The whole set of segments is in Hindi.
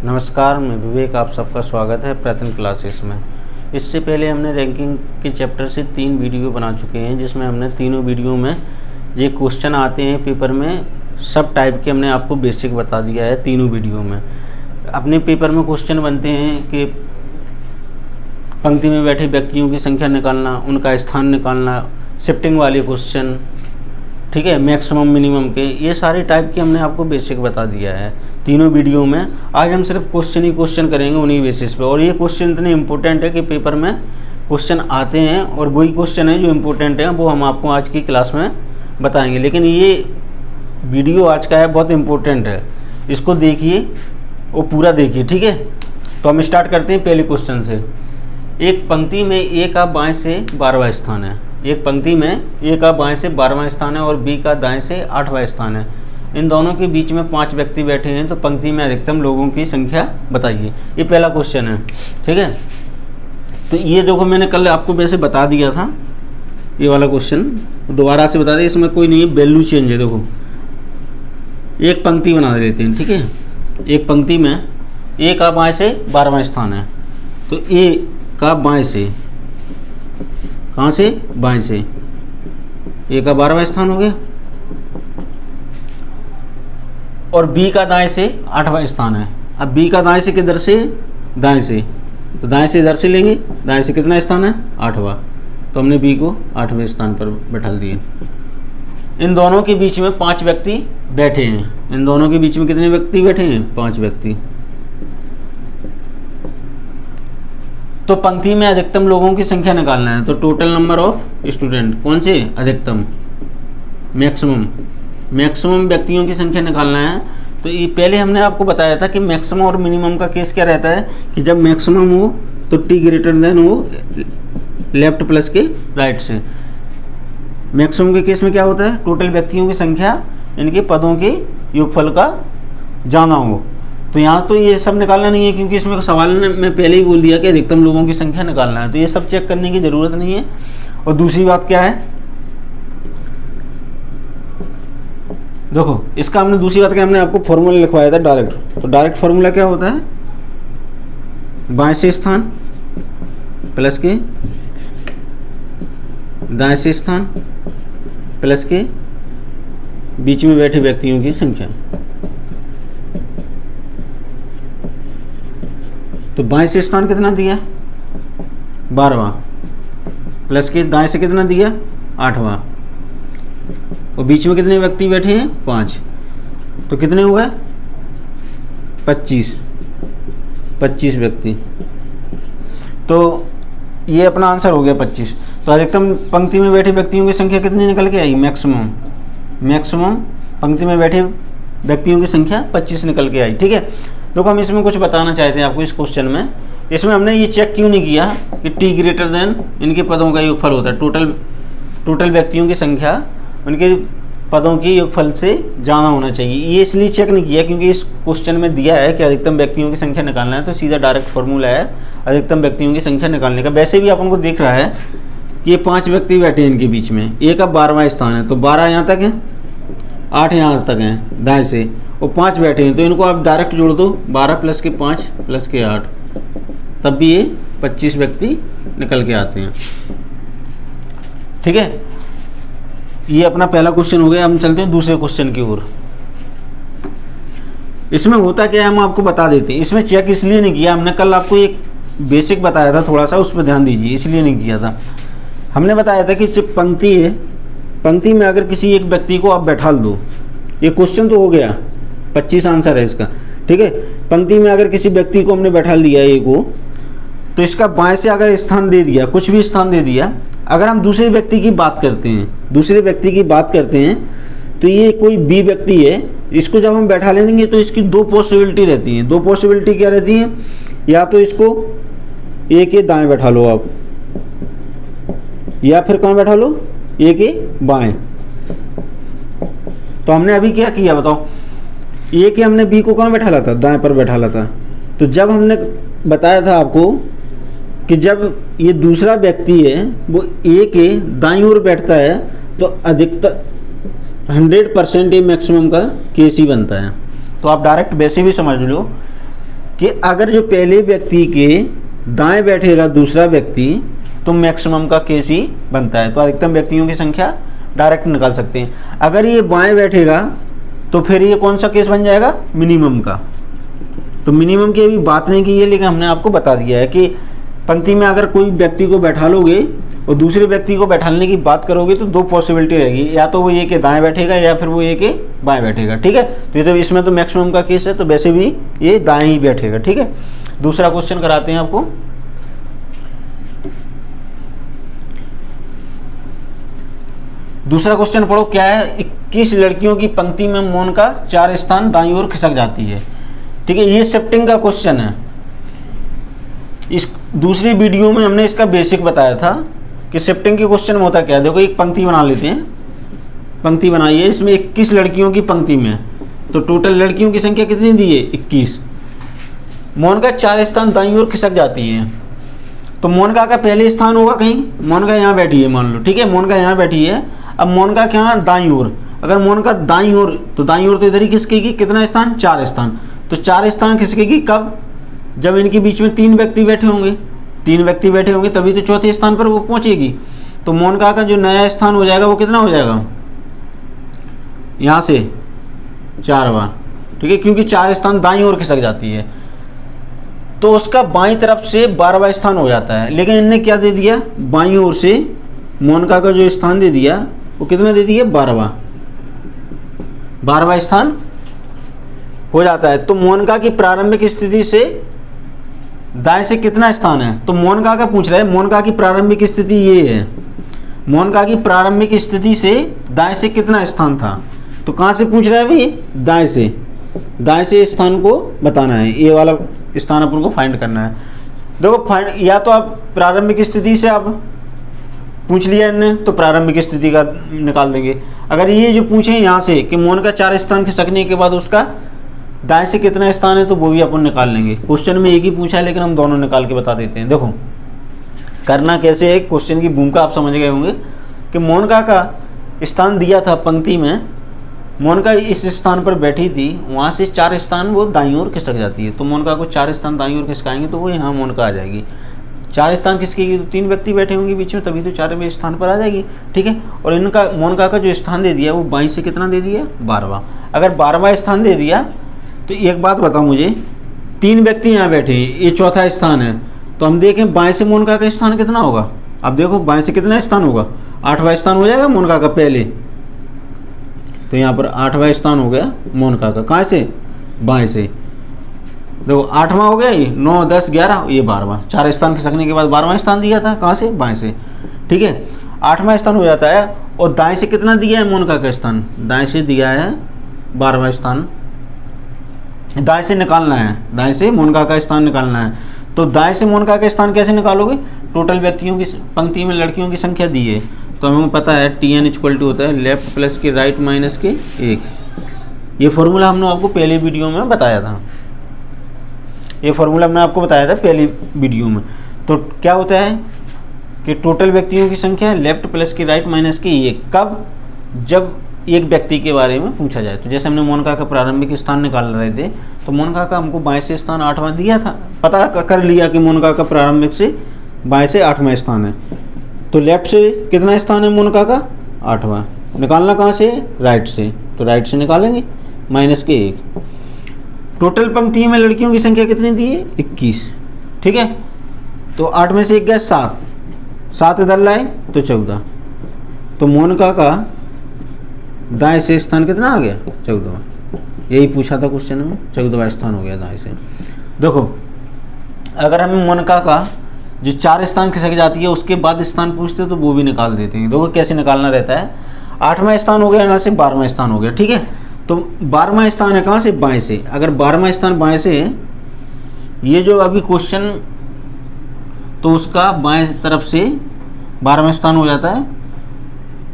नमस्कार, मैं विवेक, आप सबका स्वागत है प्रयत्न क्लासेस में। इससे पहले हमने रैंकिंग के चैप्टर से 3 वीडियो बना चुके हैं, जिसमें हमने तीनों वीडियो में ये क्वेश्चन आते हैं पेपर में सब टाइप के हमने आपको बेसिक बता दिया है। तीनों वीडियो में अपने पेपर में क्वेश्चन बनते हैं कि पंक्ति में बैठे व्यक्तियों की संख्या निकालना, उनका स्थान निकालना, शिफ्टिंग वाले क्वेश्चन, ठीक है, मैक्सिमम मिनिमम के, ये सारे टाइप के हमने आपको बेसिक बता दिया है तीनों वीडियो में। आज हम सिर्फ क्वेश्चन ही क्वेश्चन करेंगे उन्हीं बेसिस पे, और ये क्वेश्चन इतने इम्पोर्टेंट है कि पेपर में क्वेश्चन आते हैं और वही क्वेश्चन है जो इम्पोर्टेंट है, वो हम आपको आज की क्लास में बताएंगे। लेकिन ये वीडियो आज का है बहुत इम्पोर्टेंट है, इसको देखिए और पूरा देखिए, ठीक है। तो हम स्टार्ट करते हैं पहले क्वेश्चन से। एक पंक्ति में ए का बाएं से 12वां स्थान है। एक पंक्ति में ए का बाएं से 12वां स्थान है और बी का दाएं से 8वां स्थान है। इन दोनों के बीच में 5 व्यक्ति बैठे हैं, तो पंक्ति में अधिकतम लोगों की संख्या बताइए। ये पहला क्वेश्चन है, ठीक है। तो ये देखो, मैंने कल आपको वैसे बता दिया था, ये वाला क्वेश्चन दोबारा से बता दें, इसमें कोई नहीं है, वैल्यू चेंज है। देखो, एक पंक्ति बना देते हैं, ठीक है। एक पंक्ति में ए का बाएं से 12वां स्थान है, तो ए का बाएं से, कहाँ से? बाएं से। ए का 12वां स्थान हो गया, और बी का दाएं से 8वां स्थान है। अब बी का दाएं से किधर से? दाएं से, तो दाएं से इधर से लेंगे। दाएं से कितना स्थान है? 8वां, तो हमने बी को 8वें स्थान पर बैठा दिए। इन दोनों के बीच में 5 व्यक्ति बैठे हैं। इन दोनों के बीच में कितने व्यक्ति बैठे हैं? 5 व्यक्ति। तो पंक्ति में अधिकतम लोगों की संख्या निकालना है, तो टोटल नंबर ऑफ स्टूडेंट, कौन से? अधिकतम, मैक्सिमम। मैक्सिमम व्यक्तियों की संख्या निकालना है। तो ये पहले हमने आपको बताया था कि मैक्सिमम और मिनिमम का केस क्या रहता है कि जब मैक्सिमम हो तो टी ग्रेटर देन हो लेफ्ट प्लस के राइट से। मैक्सिमम के केस में क्या होता है? टोटल व्यक्तियों की संख्या इनके पदों के योगफल का जाना हो। तो यहाँ तो ये सब निकालना नहीं है, क्योंकि इसमें सवाल ने मैं पहले ही बोल दिया कि अधिकतम लोगों की संख्या निकालना है, तो ये सब चेक करने की ज़रूरत नहीं है। और दूसरी बात क्या है, देखो, इसका हमने दूसरी बात क्या, हमने आपको फॉर्मूला लिखवाया था डायरेक्ट। तो डायरेक्ट फॉर्मूला क्या होता है? बाएं से स्थान प्लस के दाएं से स्थान प्लस के बीच में बैठे व्यक्तियों की संख्या। तो बाएं से स्थान कितना दिया? 12वां, प्लस के दाएं से कितना दिया? 8वां, और बीच में कितने व्यक्ति बैठे हैं? 5, तो कितने हुए? 25 व्यक्ति। तो ये अपना आंसर हो गया 25। तो अधिकतम पंक्ति में बैठे व्यक्तियों की संख्या कितनी निकल के आई? मैक्सिमम पंक्ति में बैठे व्यक्तियों की संख्या 25 निकल के आई, ठीक है। देखो, हम इसमें कुछ बताना चाहते हैं आपको इस क्वेश्चन में। इसमें हमने ये चेक क्यों नहीं किया कि टी ग्रेटर देन इनके पदों का योगफल होता है। टोटल व्यक्तियों की संख्या उनके पदों के योगफल से ज़्यादा होना चाहिए। ये इसलिए चेक नहीं किया क्योंकि इस क्वेश्चन में दिया है कि अधिकतम व्यक्तियों की संख्या निकालना है, तो सीधा डायरेक्ट फॉर्मूला है अधिकतम व्यक्तियों की संख्या निकालने का। वैसे भी अपन को दिख रहा है कि ये 5 व्यक्ति बैठे हैं इनके बीच में। ए का 12वां स्थान है, तो 12 यहाँ तक है, 8 यहाँ तक हैं दाएं से, और 5 बैठे हैं, तो इनको आप डायरेक्ट जोड़ दो, 12 प्लस के 5 प्लस के 8, तब भी ये 25 व्यक्ति निकल के आते हैं, ठीक है। ये अपना पहला क्वेश्चन हो गया। हम चलते हैं दूसरे क्वेश्चन की ओर। इसमें होता क्या है हम आपको बता देते हैं। इसमें चेक इसलिए नहीं किया, हमने कल आपको एक बेसिक बताया था, थोड़ा सा उस पर ध्यान दीजिए, इसलिए नहीं किया था। हमने बताया था कि जब पंक्ति है, पंक्ति में अगर किसी एक व्यक्ति को आप बैठा दो, ये क्वेश्चन तो हो गया, 25 आंसर है इसका, ठीक है। पंक्ति में अगर किसी व्यक्ति को हमने बैठा लिया ए को, तो इसका बाएं से अगर स्थान दे दिया, कुछ भी स्थान दे दिया, अगर हम दूसरे व्यक्ति की बात करते हैं, तो ये कोई बी व्यक्ति है, इसको जब हम बैठा लेंगे तो इसकी 2 पॉसिबिलिटी रहती हैं। 2 पॉसिबिलिटी क्या रहती हैं? या तो इसको ए के दाएं बैठा लो आप, या फिर कहाँ बैठा लो? ए के बाएं। तो हमने अभी क्या किया बताओ? ए के हमने बी को कहाँ बैठा ला था? दाएं पर बैठा ला था। तो जब हमने बताया था आपको कि जब ये दूसरा व्यक्ति है वो ए के दाईं ओर बैठता है, तो अधिकतर 100% ये मैक्सिमम का केस ही बनता है। तो आप डायरेक्ट वैसे भी समझ लो कि अगर जो पहले व्यक्ति के दाएं बैठेगा दूसरा व्यक्ति तो मैक्सिमम का केस ही बनता है। तो अधिकतम व्यक्तियों की संख्या डायरेक्ट निकाल सकते हैं। अगर ये बाएं बैठेगा तो फिर ये कौन सा केस बन जाएगा, मिनिमम का। तो मिनिमम की अभी बात नहीं की है, लेकिन हमने आपको बता दिया है कि पंक्ति में अगर कोई व्यक्ति को बैठा लोगे और दूसरे व्यक्ति को बैठाने की बात करोगे तो दो पॉसिबिलिटी रहेगी, या तो वो ये के दाएं बैठेगा या फिर वो ये के बाएं बैठेगा। ठीक है, तो ये तो इसमें तो मैक्सिमम का केस है, तो वैसे भी ये दाएं ही बैठेगा। ठीक है, दूसरा क्वेश्चन कराते हैं आपको। दूसरा क्वेश्चन पढ़ो, क्या है, 21 लड़कियों की पंक्ति में मौन का 4 स्थान दाईं ओर खिसक जाती है। ठीक है, ये शिफ्टिंग का क्वेश्चन है। इस दूसरी वीडियो में हमने इसका बेसिक बताया था कि शिफ्टिंग के क्वेश्चन में होता क्या है। देखो एक पंक्ति बना लेते हैं, पंक्ति बनाइए, इसमें 21 लड़कियों की पंक्ति में, तो टोटल लड़कियों की संख्या कितनी दी है, 21। मोनिका 4 स्थान दाईं ओर खिसक जाती है, तो मोनिका का पहले स्थान होगा कहीं, मोनिका यहाँ बैठी है मान लो। ठीक है, मोनिका यहाँ बैठी है, अब मोनिका क्या दाईं ओर, अगर मोनिका दाईं ओर तो दाईं ओर तो इधर ही खिसकेगी, कितना स्थान, 4 स्थान। तो 4 स्थान खिसकेगी कब, जब इनके बीच में 3 व्यक्ति बैठे होंगे, 3 व्यक्ति बैठे होंगे तभी तो चौथे स्थान पर वो पहुंचेगी। तो मोनिका का जो नया स्थान हो जाएगा वो कितना हो जाएगा, यहाँ से 4वां। ठीक है, क्योंकि 4 स्थान दाईं ओर खिसक जाती है, तो उसका बाईं तरफ से 12वां स्थान हो जाता है। लेकिन इनने क्या दे दिया, बाईं ओर से मोनिका का जो स्थान दे दिया वो कितना दे दिया, 12वां स्थान हो जाता है। तो मोनिका की प्रारंभिक स्थिति से दाएं से कितना स्थान है, तो मोनिका का पूछ रहा है, मोनिका की प्रारंभिक स्थिति ये है, मोनिका की प्रारंभिक स्थिति से दाएं से कितना स्थान था, तो कहाँ से पूछ रहा है भाई, दाएं से, दाएं से स्थान को बताना है, ये वाला स्थान अपन को फाइंड करना है। देखो फाइंड, या तो आप प्रारंभिक स्थिति से आप पूछ लिया इनने तो प्रारंभिक स्थिति का निकाल देंगे। अगर ये जो पूछे यहाँ से कि मोनिका 4 स्थान खिसकने के बाद उसका दाएं से कितना स्थान है, तो वो भी अपन निकाल लेंगे। क्वेश्चन में एक ही पूछा है लेकिन हम दोनों निकाल के बता देते हैं। देखो करना कैसे है, क्वेश्चन की भूमिका आप समझ गए होंगे कि मोनिका का स्थान दिया था पंक्ति में, मोनिका इस स्थान पर बैठी थी, वहाँ से 4 स्थान वो दाईं ओर खिसक जाती है। तो मोनिका को 4 स्थान दाईं ओर खिसकाएंगे तो वो यहाँ मोनिका आ जाएगी। 4 स्थान खिसकेगी तो 3 व्यक्ति बैठे होंगे बीच में, तभी तो 4वें स्थान पर आ जाएगी। ठीक है, और इनका मोनिका का जो स्थान दे दिया वो बाईं से कितना दे दिया, 12वां। अगर 12वां स्थान दे दिया तो एक बात बताओ मुझे, 3 व्यक्ति यहाँ बैठे हैं, ये चौथा स्थान है, तो हम देखें बाएं से मोनिका का स्थान कितना होगा। अब देखो बाएं से कितना स्थान होगा, 8वां स्थान हो जाएगा मोनिका का पहले, तो यहाँ पर 8वां स्थान हो गया मोनिका का, कहाँ से, बाएं से। देखो 8वां हो गया, ये 9, 10, 11, ये 12वां, 4 स्थान खिसकने के बाद 12वां स्थान दिया था, कहाँ से, बाएं से। ठीक है, 8वां स्थान हो जाता है, और दाएं से कितना दिया है मोनिका का स्थान, दाएं से दिया है 12वां स्थान, दाएं से निकालना है, दाएं से मोनिका का स्थान निकालना है। तो दाएं से मोनिका का स्थान कैसे निकालोगे, टोटल व्यक्तियों की पंक्ति में लड़कियों की संख्या दी है, तो हमें पता है TN इक्वल टू होता है left plus K right minus K 1। ये फॉर्मूला हमने आपको पहले वीडियो में बताया था, ये फॉर्मूला हमने आपको बताया था पहली वीडियो में। तो क्या होता है कि टोटल व्यक्तियों की संख्या left plus K right minus K 1, कब, जब एक व्यक्ति के बारे में पूछा जाए। तो जैसे हमने मोनिका का प्रारंभिक स्थान निकाल रहे थे, तो मोनिका का हमको बाएं से स्थान 8वां दिया था, पता कर लिया कि मोनिका का प्रारंभिक से बाएं से 8वां स्थान है, तो लेफ्ट से कितना स्थान है मोनिका का, 8वां। निकालना कहाँ से, राइट से, तो राइट से निकालेंगे माइनस के 1। टोटल पंक्ति में लड़कियों की संख्या कितनी दी है, 21। ठीक है, तो 8 में से 1 गया 7, 7 इधर लाए तो 14, तो मोनिका का दाएं से स्थान कितना आ गया, 14वां। यही पूछा था क्वेश्चन में, 14वां स्थान हो गया दाएं से। देखो अगर हमें मोनिका का जो 4 स्थान खिसक जाती है उसके बाद स्थान पूछते तो वो भी निकाल देते हैं। देखो कैसे निकालना रहता है, 8वां स्थान हो गया, यहाँ से 12वां स्थान हो गया। ठीक है, तो 12वां स्थान है कहाँ से, बाएं से। अगर 12वां स्थान बाएं से है, ये जो अभी क्वेश्चन, तो उसका बाएं तरफ से 12वां स्थान हो जाता है।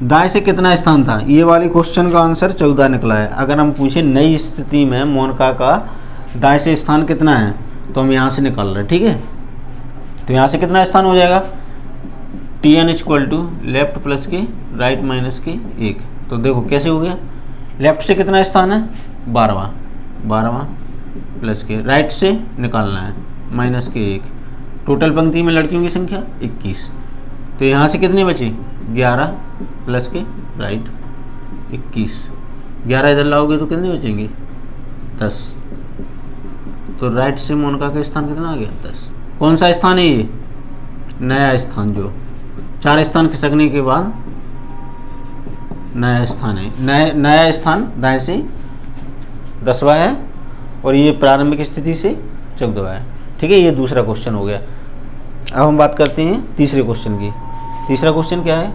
दाएं से कितना स्थान था, ये वाली क्वेश्चन का आंसर 14 निकला है। अगर हम पूछे नई स्थिति में मोनिका का दाएं से स्थान कितना है, तो हम यहाँ से निकाल रहे हैं। ठीक है, तो यहाँ से कितना स्थान हो जाएगा, TN equal to left plus K right minus K 1। तो देखो कैसे हो गया, लेफ्ट से कितना स्थान है, 12वां, प्लस के, राइट से निकालना है माइनस के 1। टोटल पंक्ति में लड़कियों की संख्या 21। तो यहाँ से कितने बचे 11 प्लस के राइट 21। 11 इधर लाओगे तो कितने बचेंगे 10। तो राइट से मोनिका का स्थान कितना आ गया 10। कौन सा स्थान है ये, नया स्थान, जो 4 स्थान खिसकने के बाद नया स्थान है। नया स्थान दाएं से 10वां है और ये प्रारंभिक स्थिति से 14वां है। ठीक है, ये दूसरा क्वेश्चन हो गया। अब हम बात करते हैं तीसरे क्वेश्चन की। तीसरा क्वेश्चन क्या है,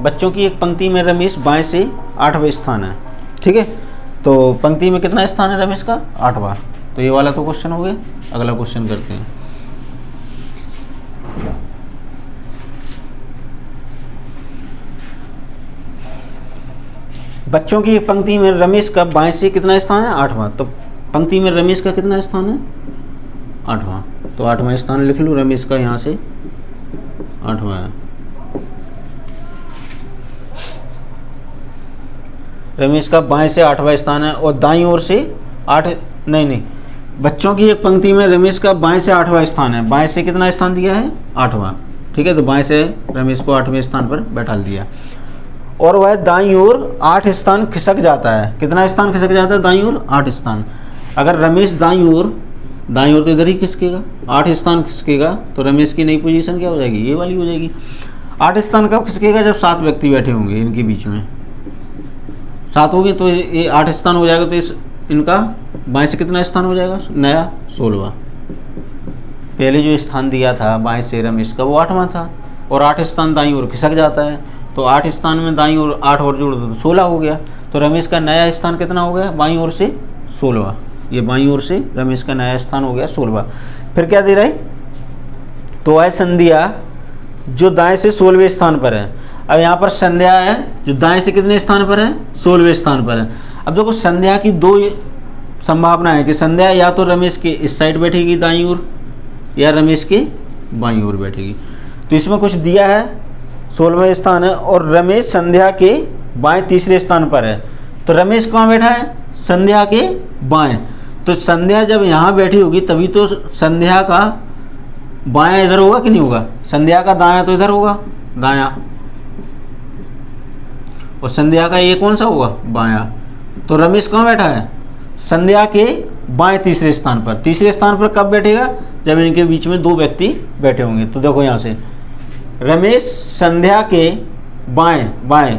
बच्चों की एक पंक्ति में रमेश बाएं से 8वां स्थान है। ठीक है, तो पंक्ति में कितना स्थान है रमेश का 8वां। तो ये वाला तो क्वेश्चन हो गया। अगला क्वेश्चन करते हैं। बच्चों की एक पंक्ति में रमेश का बाएं से कितना स्थान है 8वां। तो पंक्ति में रमेश का कितना स्थान है 8वां। तो 8वां स्थान लिख लो रमेश का, यहाँ से 8वां है। रमेश का बाएं से 8वां स्थान है और दाईं ओर से 8 नहीं बच्चों की एक पंक्ति में रमेश का बाएं से 8वां स्थान है। बाएं से कितना स्थान दिया है 8वां। ठीक है, तो बाएं से रमेश को 8वें स्थान पर बैठा दिया और वह दाईं ओर 8 स्थान खिसक जाता है। कितना स्थान खिसक जाता है दाईं ओर 8 स्थान। अगर रमेश दाईं ओर तो इधर ही खिसकेगा, 8 स्थान खिसकेगा, तो रमेश की नई पोजीशन क्या हो जाएगी, ये वाली हो जाएगी। 8 स्थान कब खिसकेगा, जब 7 व्यक्ति बैठे होंगे इनके बीच में, 7 होंगे तो ये 8 स्थान हो जाएगा। तो इनका बाएं से कितना स्थान हो जाएगा नया 16वां। पहले जो स्थान दिया था बाएं से रमेश का वो 8वां था और 8 स्थान दाईं ओर खिसक जाता है। तो 8 स्थान में दाईं ओर 8 और जोड़ दो तो 16 हो गया। तो रमेश का नया स्थान कितना हो गया बाईं ओर से 16वां। ये बाईं ओर से रमेश का नया स्थान हो गया 16वां। फिर क्या दे रहा है, तो वह संध्या जो दाएं से 16वें स्थान पर है। अब यहाँ पर संध्या है जो दाएं से कितने स्थान पर है 16वें स्थान पर है। अब देखो संध्या की 2 संभावना है कि संध्या या तो रमेश के इस साइड बैठेगी दाईं ओर या रमेश के बाईं ओर बैठेगी। तो इसमें कुछ दिया है 16वां स्थान है और रमेश संध्या के बाएं तीसरे स्थान पर है। तो रमेश कहाँ बैठा है संध्या के बाएं। तो संध्या जब यहाँ बैठी होगी तभी तो संध्या का बायां इधर होगा कि नहीं होगा, संध्या का दायां तो इधर होगा दायां, और संध्या का ये कौन सा होगा बायां। तो रमेश कहाँ बैठा है संध्या के बाएं तीसरे स्थान पर। तीसरे स्थान पर कब बैठेगा, जब इनके बीच में 2 व्यक्ति बैठे होंगे। तो देखो यहाँ से रमेश संध्या के बाएं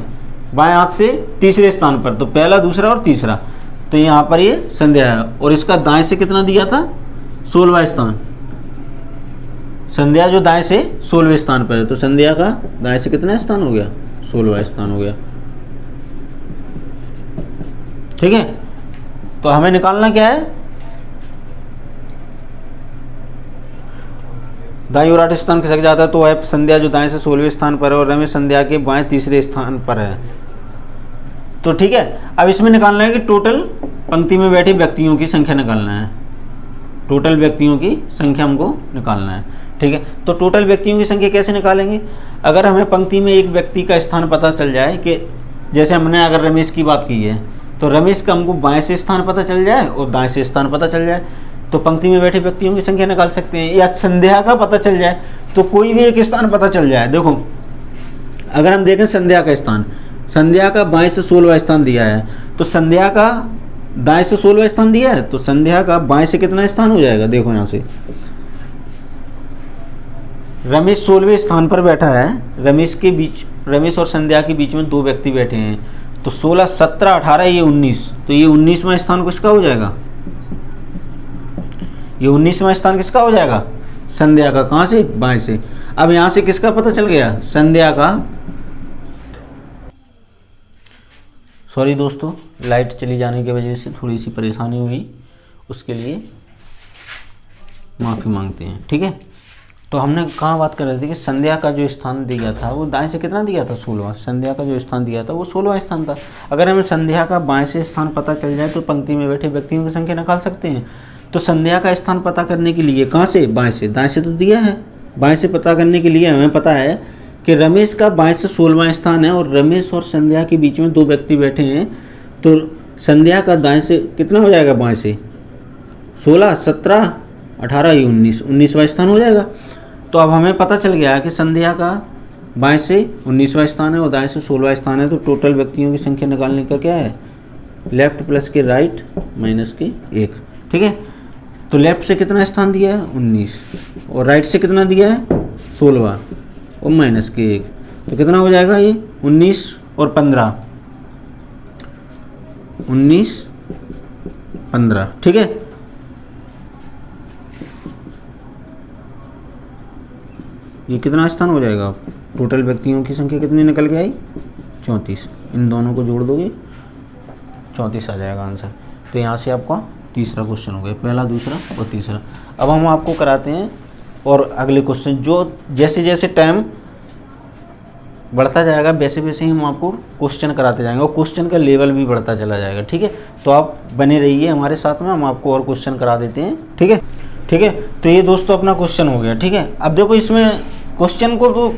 हाथ से तीसरे स्थान पर, तो पहला दूसरा और तीसरा। तो यहाँ पर ये संध्या है और इसका दाएं से कितना दिया था 16वां स्थान। संध्या जो दाएं से 16वें स्थान पर है, तो संध्या का दाएं से कितना स्थान हो गया 16वां स्थान हो गया। ठीक है, तो हमें निकालना क्या है, दाईं ओर 8 स्थान खिसक जाता है तो वह संध्या जो दाएं से 16वें स्थान पर है और रमेश संध्या के बाएं तीसरे स्थान पर है। तो ठीक है, अब इसमें निकालना है कि टोटल पंक्ति में बैठे व्यक्तियों की संख्या निकालना है। टोटल व्यक्तियों की संख्या हमको निकालना है। ठीक है, तो टोटल व्यक्तियों की संख्या कैसे निकालेंगे, अगर हमें पंक्ति में एक व्यक्ति का स्थान पता चल जाए कि जैसे हमने अगर रमेश की बात की है तो रमेश का हमको बाएं से स्थान पता चल जाए और दाएं से स्थान पता चल जाए तो पंक्ति में बैठे व्यक्तियों की संख्या निकाल सकते हैं। या संध्या का पता चल जाए तो कोई भी एक स्थान पता चल जाए। देखो अगर हम देखें संध्या का स्थान, संध्या का बाएं से 16वां स्थान दिया है, तो संध्या का दाएं से 16वां स्थान दिया है, तो संध्या का बाएं से कितना स्थान हो जाएगा। देखो यहाँ से रमेश 16वें स्थान पर बैठा है, रमेश और संध्या के बीच में 2 व्यक्ति बैठे हैं, तो 16, 17, 18 ये 19, तो ये 19वां स्थान किसका हो जाएगा, ये 19वां स्थान किसका हो जाएगा संध्या का। कहाँ से बाएं से। अब यहाँ से किसका पता चल गया संध्या का। सॉरी दोस्तों, लाइट चली जाने की वजह से थोड़ी सी परेशानी हुई, उसके लिए माफ़ी मांगते हैं। ठीक है, तो हमने कहाँ बात कर रहे थे कि संध्या का जो स्थान दिया था वो दाएं से कितना दिया था 16वां। संध्या का जो स्थान दिया था वो 16वां स्थान था। अगर हमें संध्या का बाएं से स्थान पता चल जाए तो पंक्ति में बैठे व्यक्तियों की संख्या निकाल सकते हैं। तो संध्या का स्थान पता करने के लिए कहाँ से बाएं से, दाएं से तो दिया है, बाएं से पता करने के लिए हमें पता है कि रमेश का बाएं से 16वां स्थान है और रमेश और संध्या के बीच में 2 व्यक्ति बैठे हैं, तो संध्या का दाएं से कितना हो जाएगा बाएं से 16, 17, 18, ये 19, 19वां स्थान हो जाएगा। तो अब हमें पता चल गया कि संध्या का बाएं से 19वां स्थान है और दाएं से 16वां स्थान है। तो टोटल व्यक्तियों की संख्या निकालने का क्या है, left plus K right minus K 1। ठीक है, तो लेफ्ट से कितना स्थान दिया है 19 और राइट से कितना दिया है 16 और माइनस के 1, तो कितना हो जाएगा ये 19 और 15, 19, 15। ठीक है, ये कितना स्थान हो जाएगा, टोटल व्यक्तियों की संख्या कितनी निकल के आई 34। इन दोनों को जोड़ दोगे 34 आ जाएगा आंसर। तो यहाँ से आपका तीसरा क्वेश्चन हो गया, पहला, दूसरा और तीसरा। अब हम आपको कराते हैं और अगले क्वेश्चन, जो जैसे जैसे टाइम बढ़ता जाएगा वैसे वैसे ही हम आपको क्वेश्चन कराते जाएंगे और क्वेश्चन का लेवल भी बढ़ता चला जाएगा। ठीक है, तो आप बने रहिए हमारे साथ में, हम आपको और क्वेश्चन करा देते हैं। ठीक है, ठीक है। तो ये दोस्तों अपना क्वेश्चन हो गया। ठीक है, अब देखो इसमें क्वेश्चन को तो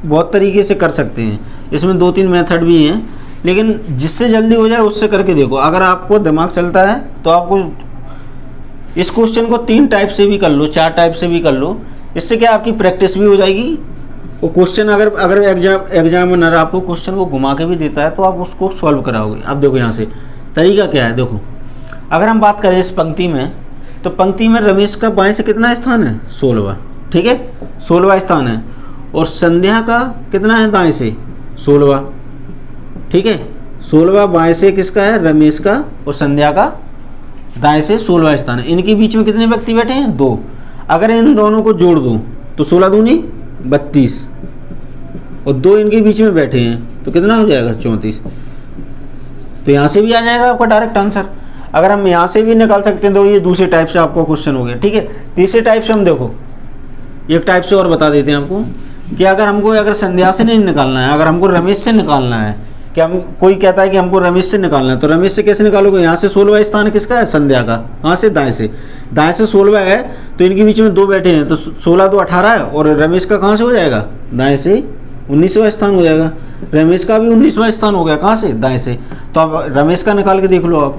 बहुत तरीके से कर सकते हैं, इसमें 2-3 मेथड भी हैं, लेकिन जिससे जल्दी हो जाए उससे करके देखो। अगर आपको दिमाग चलता है तो आपको इस क्वेश्चन को 3 टाइप से भी कर लो, 4 टाइप से भी कर लो। इससे क्या आपकी प्रैक्टिस भी हो जाएगी और क्वेश्चन अगर एग्जामिनर आपको क्वेश्चन को घुमा के भी देता है तो आप उसको सॉल्व कराओगे। अब देखो यहाँ से तरीका क्या है, देखो अगर हम बात करें इस पंक्ति में, तो पंक्ति में रमेश का बाएं से कितना स्थान है 16वां। ठीक है, 16वां स्थान है और संध्या का कितना है दाएं से 16वां। ठीक है, 16वां बाएं से किसका है, रमेश का, और संध्या का दाएं से 16वां स्थान है। इनके बीच में कितने व्यक्ति बैठे हैं 2। अगर इन दोनों को जोड़ दूं तो 16 दूनी 32 और 2 इनके बीच में बैठे हैं तो कितना हो जाएगा 34। तो यहाँ से भी आ जाएगा आपका डायरेक्ट आंसर। अगर हम यहाँ से भी निकाल सकते हैं तो ये दूसरे टाइप से आपका क्वेश्चन हो गया। ठीक है, तीसरे टाइप से हम देखो एक टाइप से और बता देते हैं आपको कि अगर संध्या से नहीं निकालना है, अगर हमको रमेश से निकालना है, कि हम कोई कहता है कि हमको रमेश से निकालना है, तो रमेश से कैसे निकालोगे, यहाँ से 16वां स्थान किसका है संध्या का, कहाँ से दाएं से 16वां है तो इनके बीच में 2 बैठे हैं तो 16 2 18 है और रमेश का कहाँ से हो जाएगा दाएं से 19वां स्थान हो जाएगा। रमेश का भी 19वां स्थान हो गया, कहाँ से दाएं से। तो अब रमेश का निकाल के देख लो आप,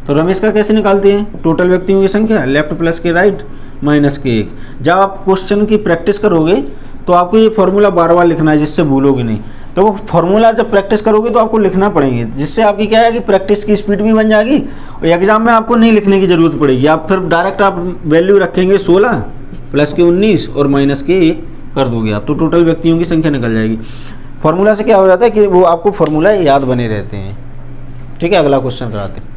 तो रमेश का कैसे निकालते हैं, टोटल व्यक्तियों की संख्या left plus K right minus K 1। जब आप क्वेश्चन की प्रैक्टिस करोगे तो आपको ये फॉर्मूला बार-बार लिखना है जिससे भूलोगे नहीं। तो वो फॉर्मूला जब प्रैक्टिस करोगे तो आपको लिखना पड़ेंगे, जिससे आपकी क्या है कि प्रैक्टिस की स्पीड भी बन जाएगी और एग्जाम में आपको नहीं लिखने की ज़रूरत पड़ेगी। आप फिर डायरेक्ट आप वैल्यू रखेंगे 16 प्लस के 19 और माइनस के 1 कर दोगे आप, तो टोटल व्यक्तियों की संख्या निकल जाएगी। फॉर्मूला से क्या हो जाता है कि वो आपको फॉर्मूला याद बने रहते हैं। ठीक है, अगला क्वेश्चन कराते हैं।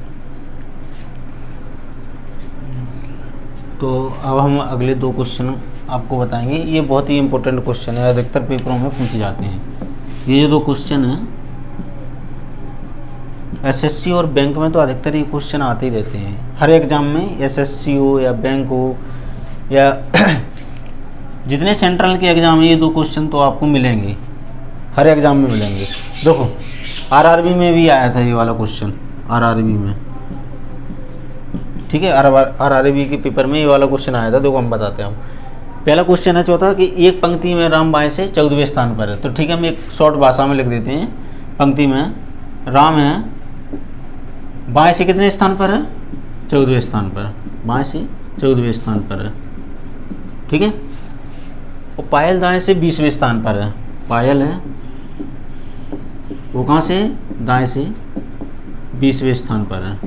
तो अब हम अगले 2 क्वेश्चन आपको बताएंगे। ये बहुत ही इंपॉर्टेंट क्वेश्चन है, अधिकतर पेपरों में पूछे जाते हैं। ये जो 2 क्वेश्चन हैं एसएससी और बैंक में तो अधिकतर ये क्वेश्चन आते ही रहते हैं। हर एग्जाम में एसएससी हो या बैंक हो या जितने सेंट्रल के एग्जाम है, ये 2 क्वेश्चन तो आपको मिलेंगे, हर एग्जाम में मिलेंगे। देखो आरआरबी में भी आया था ये वाला क्वेश्चन, आरआरबी में। ठीक है, आरआरबी के पेपर में ये वाला क्वेश्चन आया था। देखो हम बताते हैं। पहला क्वेश्चन है चौथा कि एक पंक्ति में राम बाएं से 14वें स्थान पर है। तो ठीक है, हम एक शॉर्ट भाषा में लिख देते हैं। पंक्ति में राम है, बाएं से कितने स्थान पर है 14वें स्थान पर, बाएं से 14वें स्थान पर है। ठीक है, और पायल दाएं से 20वें स्थान पर है। पायल है वो कहाँ से, दाएं से 20वें स्थान पर है।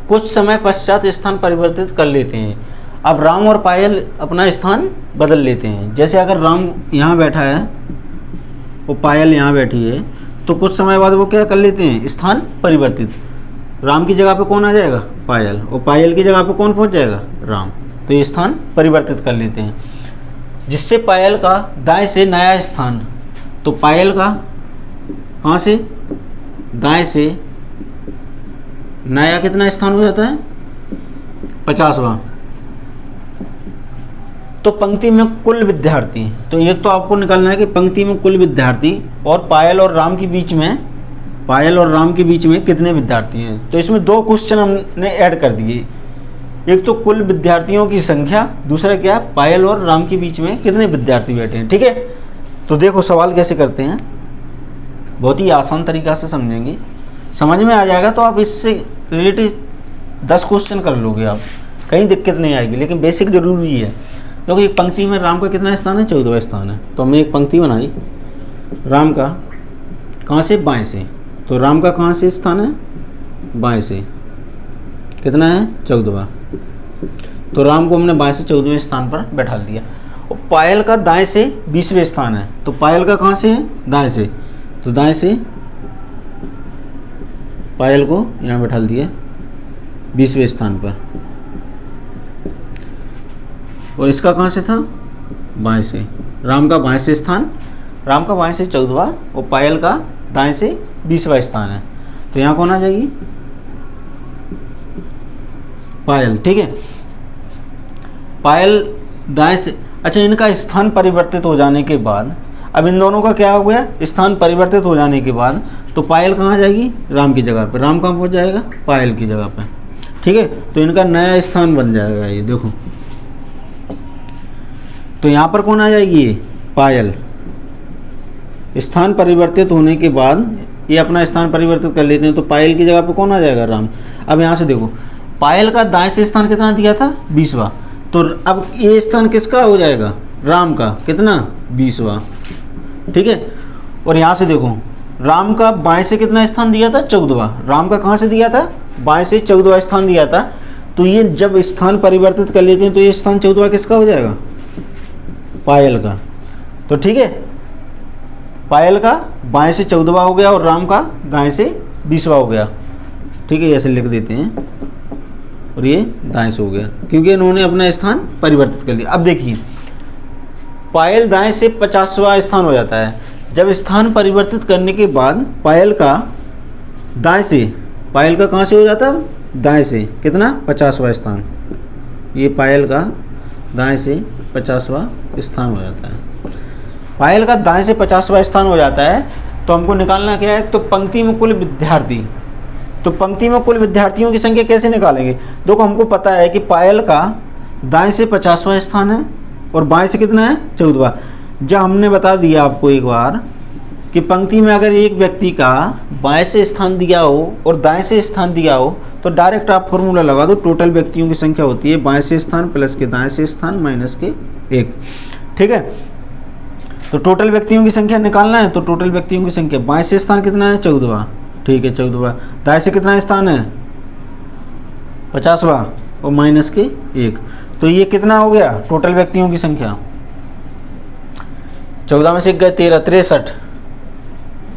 कुछ समय पश्चात स्थान परिवर्तित कर लेते हैं। अब राम और पायल अपना स्थान बदल लेते हैं। जैसे अगर राम यहाँ बैठा है और पायल यहाँ बैठी है तो कुछ समय बाद वो क्या कर लेते हैं, स्थान परिवर्तित। राम की जगह पे कौन आ जाएगा, पायल, और पायल की जगह पे कौन पहुँच जाएगा, राम। तो ये स्थान परिवर्तित कर लेते हैं, जिससे पायल का दाएं से नया स्थान, तो पायल का कहाँ से, दाएं से नया कितना स्थान हो जाता है 50वां। तो पंक्ति में कुल विद्यार्थी, तो ये तो आपको निकालना है कि पंक्ति में कुल विद्यार्थी और पायल और राम के बीच में, पायल और राम के बीच में कितने विद्यार्थी हैं। तो इसमें 2 क्वेश्चन हमने ऐड कर दिए, एक तो कुल विद्यार्थियों की संख्या, दूसरा क्या, पायल और राम के बीच में कितने विद्यार्थी बैठे हैं। ठीक है, तो देखो सवाल कैसे करते हैं, बहुत ही आसान तरीका से समझेंगे, समझ में आ जाएगा तो आप इससे रिलेटेड 10 क्वेश्चन कर लोगे आप, कहीं दिक्कत नहीं आएगी, लेकिन बेसिक जरूरी है। देखो एक पंक्ति में राम का कितना स्थान है, 14वां स्थान है। तो हमने एक पंक्ति बनाई राम का, कहाँ से, बाएं से। तो राम का कहाँ से स्थान है, बाएं से, कितना है, 14वां। तो राम को हमने बाएं से 14वें स्थान पर बैठा दिया। और पायल का दाएं से 20वें स्थान है। तो पायल का कहाँ से है, दाएं से। तो दाएं से पायल को यहाँ बैठा दिया 20वें स्थान पर। और इसका कहाँ से था, बाएं से। राम का बाएं से स्थान, राम का बाएं से 14वां और पायल का दाएं से 20वां स्थान है। तो यहाँ कौन आ जाएगी, पायल। ठीक है, पायल दाएं से। अच्छा, इनका स्थान परिवर्तित हो जाने के बाद, अब इन दोनों का क्या हो गया, स्थान परिवर्तित हो जाने के बाद, तो पायल कहाँ आ जाएगी, राम की जगह पे। राम कहाँ पहुँच जाएगा, पायल की जगह पे। ठीक है, तो इनका नया स्थान बन जाएगा ये, देखो। तो यहाँ पर कौन आ जाएगी, ये पायल। स्थान परिवर्तित होने के बाद ये अपना स्थान परिवर्तित कर लेते हैं, तो पायल की जगह पे कौन आ जाएगा, राम। अब यहाँ से देखो, पायल का दाएं से स्थान कितना दिया था, 20वां। तो अब ये स्थान किसका हो जाएगा, राम का, कितना, 20वां। ठीक है, और यहाँ से देखो, राम का बाएं से कितना स्थान दिया था, 14वां। राम का कहाँ से दिया था, बाएं से 14वां स्थान दिया था। तो ये जब स्थान परिवर्तित कर लेते हैं तो ये स्थान 14वां किसका हो जाएगा, पायल का। तो ठीक है, पायल का बाएं से 14वां हो गया और राम का दाएं से 20वां हो गया। ठीक है, ऐसे लिख देते हैं, और ये दाएं से हो गया क्योंकि इन्होंने अपना स्थान परिवर्तित कर लिया। अब देखिए, पायल दाएं से 50वां स्थान हो जाता है। जब स्थान परिवर्तित करने के बाद पायल का दाएं से, पायल का कहाँ से हो जाता है, दाएं से, कितना, 50वां स्थान। ये पायल का दाएं से 50वां स्थान हो जाता है। पायल का दाएं से 50वां स्थान हो जाता है। तो हमको निकालना क्या है, तो पंक्ति में कुल विद्यार्थी। तो पंक्ति में कुल विद्यार्थियों की संख्या कैसे निकालेंगे, देखो हमको पता है कि पायल का दाएं से 50वां स्थान है और बाएं से कितना है, 14वां। जब हमने बता दिया आपको एक बार कि पंक्ति में अगर एक व्यक्ति का बाएं से स्थान दिया हो और दाएं से स्थान दिया हो, तो डायरेक्ट आप फॉर्मूला लगा दो, टोटल व्यक्तियों की संख्या होती है बाएं से स्थान प्लस के दाएं से स्थान माइनस के 1। ठीक है, तो टोटल व्यक्तियों की संख्या निकालना है। तो टोटल व्यक्तियों की संख्या, बाएं से स्थान कितना है, 14वां। ठीक है, 14वां। दाएं से कितना स्थान है, 50वां और माइनस के 1। तो ये कितना हो गया, टोटल व्यक्तियों की संख्या। 14 में से गए 13, 63।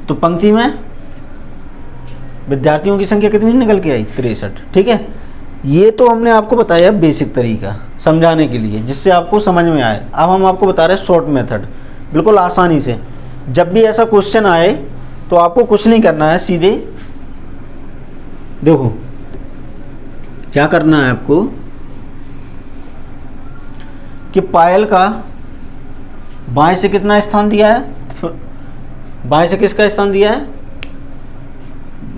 तो पंक्ति में विद्यार्थियों की संख्या कितनी निकल के आई, 63। ठीक है, ये तो हमने आपको बताया बेसिक तरीका समझाने के लिए, जिससे आपको समझ में आए। अब हम आपको बता रहे हैं शॉर्ट मेथड, बिल्कुल आसानी से। जब भी ऐसा क्वेश्चन आए तो आपको कुछ नहीं करना है, सीधे देखो क्या करना है आपको, कि पायल का बाएं से कितना स्थान दिया है, बाएं से किसका स्थान दिया है,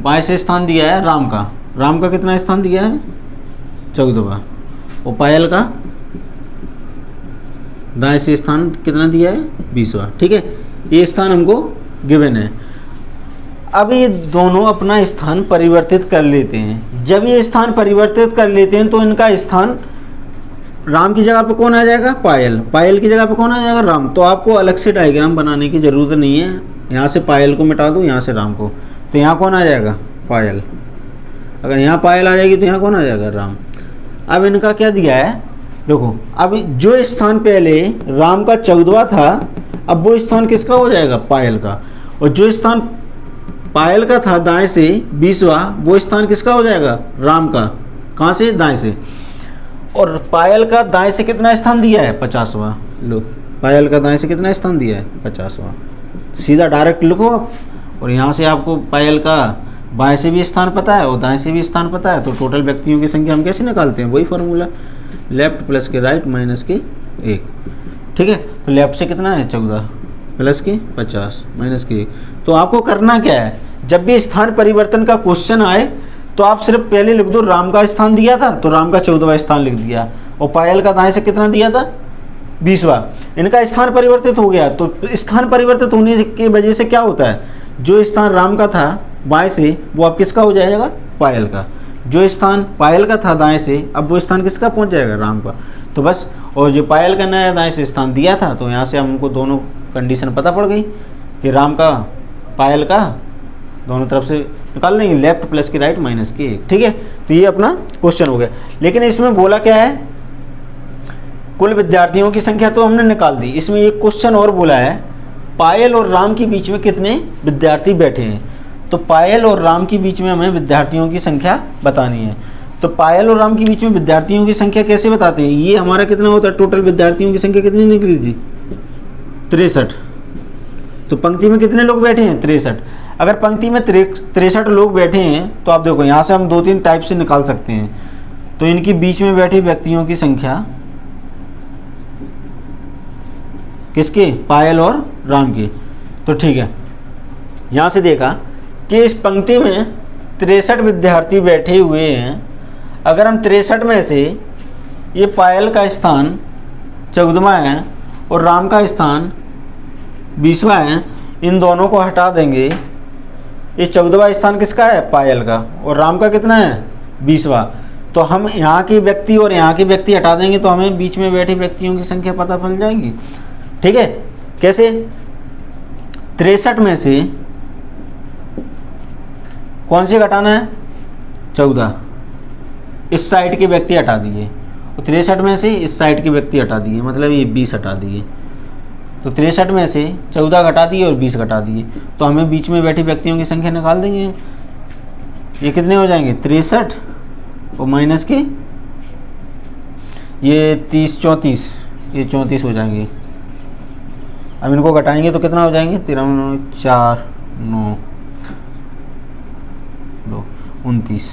बाएं से स्थान दिया है राम का। राम का कितना स्थान दिया है, 14वां। और पायल का दाएं से स्थान कितना दिया है, 20वां। ठीक है, ये स्थान हमको गिवन है। अब ये दोनों अपना स्थान परिवर्तित कर लेते हैं। जब ये स्थान परिवर्तित कर लेते हैं तो इनका स्थान, राम की जगह पे कौन आ जाएगा, पायल। पायल की जगह पे कौन आ जाएगा, राम। तो आपको अलग से डायग्राम बनाने की ज़रूरत नहीं है। यहाँ से पायल को मिटा दो, यहाँ से राम को, तो यहाँ कौन आ जाएगा, पायल। अगर यहाँ पायल आ जाएगी तो यहाँ कौन आ जाएगा, राम। अब इनका क्या दिया है, देखो, अब जो स्थान पहले राम का 14वां था, अब वो स्थान किसका हो जाएगा, पायल का। और जो स्थान पायल का था दाएं से 20वां, वो स्थान किसका हो जाएगा, राम का। कहाँ से, दाएं से। और पायल का दाएं से कितना स्थान दिया है, 50वां। लो, पायल का दाएं से कितना स्थान दिया है, 50वां। सीधा डायरेक्ट लिखो आप। और यहाँ से आपको पायल का बाएं से भी स्थान पता है और दाएं से भी स्थान पता है, तो टोटल व्यक्तियों की संख्या हम कैसे निकालते हैं, वही formula, left plus K right minus K 1। ठीक है, तो लेफ्ट से कितना है, 14 प्लस के 50 माइनस के 1। तो आपको करना क्या है, जब भी स्थान परिवर्तन का क्वेश्चन आए तो आप सिर्फ पहले लिख दो, राम का स्थान दिया था तो राम का 14वां स्थान लिख दिया, और पायल का दाएं से कितना दिया था, 20वां। इनका स्थान परिवर्तित हो गया। तो स्थान परिवर्तित होने की वजह से क्या होता है, जो स्थान राम का था बाएं से, वो अब किसका हो जाएगा, पायल का। जो स्थान पायल का था दाएं से, अब वो स्थान किसका पहुंच जाएगा, राम का। तो बस, और जो पायल का नया दाएं से स्थान दिया था, तो यहाँ से हमको दोनों कंडीशन पता पड़ गई कि राम का पायल का दोनों तरफ से निकाल देंगे, लेफ्ट प्लस की राइट माइनस की 1, ठीक है। तो ये अपना क्वेश्चन हो गया। लेकिन इसमें बोला क्या है, कुल विद्यार्थियों की संख्या तो हमने निकाल दी, इसमें एक क्वेश्चन और बोला है, पायल और राम के बीच में कितने विद्यार्थी बैठे हैं। तो पायल और राम के बीच में हमें विद्यार्थियों की संख्या बतानी है। तो पायल और राम के बीच में विद्यार्थियों की संख्या कैसे बताते हैं, ये हमारा कितना होता है, टोटल विद्यार्थियों की संख्या कितनी निकली थी, 63। तो पंक्ति में कितने लोग बैठे हैं, 63। अगर पंक्ति में 63 लोग बैठे हैं, तो आप देखो यहाँ से हम 2-3 टाइप से निकाल सकते हैं। तो इनके बीच में बैठे व्यक्तियों की संख्या, किसके, पायल और राम की। तो ठीक है, यहाँ से देखा कि इस पंक्ति में 63 विद्यार्थी बैठे हुए हैं। अगर हम 63 में से ये पायल का स्थान 14वां है और राम का स्थान 20वां है, इन दोनों को हटा देंगे। ये 14वां स्थान किसका है, पायल का, और राम का कितना है, 20वां। तो हम यहाँ के व्यक्ति और यहाँ के व्यक्ति हटा देंगे, तो हमें बीच में बैठे व्यक्तियों की संख्या पता चल जाएगी, ठीक है। कैसे, 63 में से कौन सी घटाना है, 14, इस साइड के व्यक्ति हटा दिए, और 63 में से इस साइड के व्यक्ति हटा दिए, मतलब ये 20 हटा दिए। तो 63 में से 14 घटा दिए और 20 घटा दिए, तो हमें बीच में बैठे व्यक्तियों की संख्या निकाल देंगे। ये कितने हो जाएंगे, 63 और माइनस के ये 30 34, ये 34 हो जाएंगे। अब इनको घटाएंगे तो कितना हो जाएंगे, 13 4 9 2 29।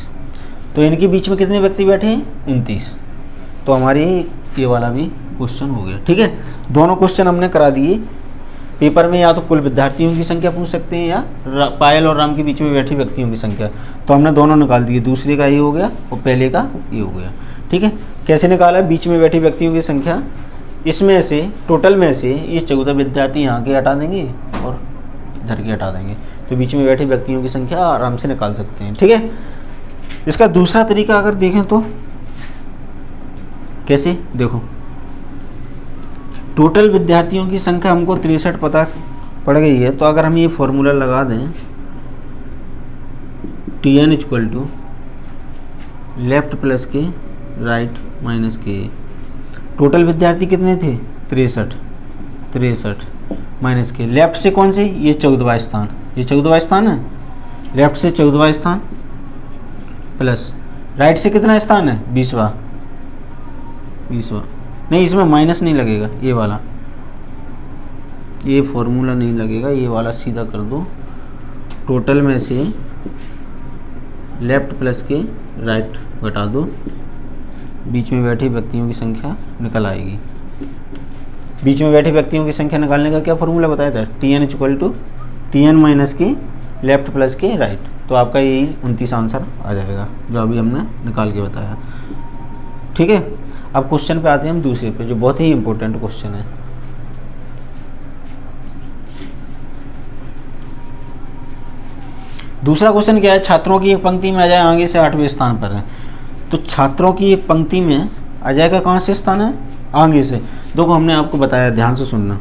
तो इनके बीच में कितने व्यक्ति बैठे हैं, 29। तो हमारी ये वाला भी क्वेश्चन हो गया, ठीक है। दोनों क्वेश्चन हमने करा दिए। पेपर में या तो कुल विद्यार्थियों की संख्या पूछ सकते हैं या पायल और राम के बीच में बैठे व्यक्तियों की संख्या। तो हमने दोनों निकाल दिए, दूसरे का ये हो गया और पहले का ये हो गया, ठीक है। कैसे निकाला, बीच में बैठे व्यक्तियों की संख्या, इसमें से टोटल में से ये 14 विद्यार्थी यहाँ के हटा देंगे और इधर के हटा देंगे, तो बीच में बैठे व्यक्तियों की संख्या आराम से निकाल सकते हैं, ठीक है। इसका दूसरा तरीका अगर देखें तो कैसे, देखो टोटल विद्यार्थियों की संख्या हमको 63 पता पड़ गई है। तो अगर हम ये फॉर्मूला लगा दें, Tn = left plus K right minus के, टोटल विद्यार्थी कितने थे, 63 माइनस के, लेफ्ट से कौन से, ये 14वां स्थान, ये 14वां स्थान है, लेफ्ट से 14वां स्थान प्लस राइट से कितना स्थान है, 20वां नहीं, इसमें माइनस नहीं लगेगा, ये वाला, ये फॉर्मूला नहीं लगेगा, ये वाला सीधा कर दो। टोटल में से लेफ्ट प्लस के राइट घटा दो, बीच में बैठे व्यक्तियों की संख्या निकल आएगी। बीच में बैठे व्यक्तियों की संख्या निकालने का क्या फॉर्मूला बताया था, Tn = Tn माइनस के लेफ्ट प्लस के राइट। तो आपका यही 29 आंसर आ जाएगा, जो अभी हमने निकाल के बताया, ठीक है। अब क्वेश्चन पे आते हैं हम दूसरे पे, जो बहुत ही इंपॉर्टेंट क्वेश्चन है। दूसरा क्वेश्चन क्या है, छात्रों की एक पंक्ति में अजय आगे से 8वें स्थान पर है। तो छात्रों की एक पंक्ति में अजय का कहाँ से स्थान है, आगे से। देखो हमने आपको बताया, ध्यान से सुनना,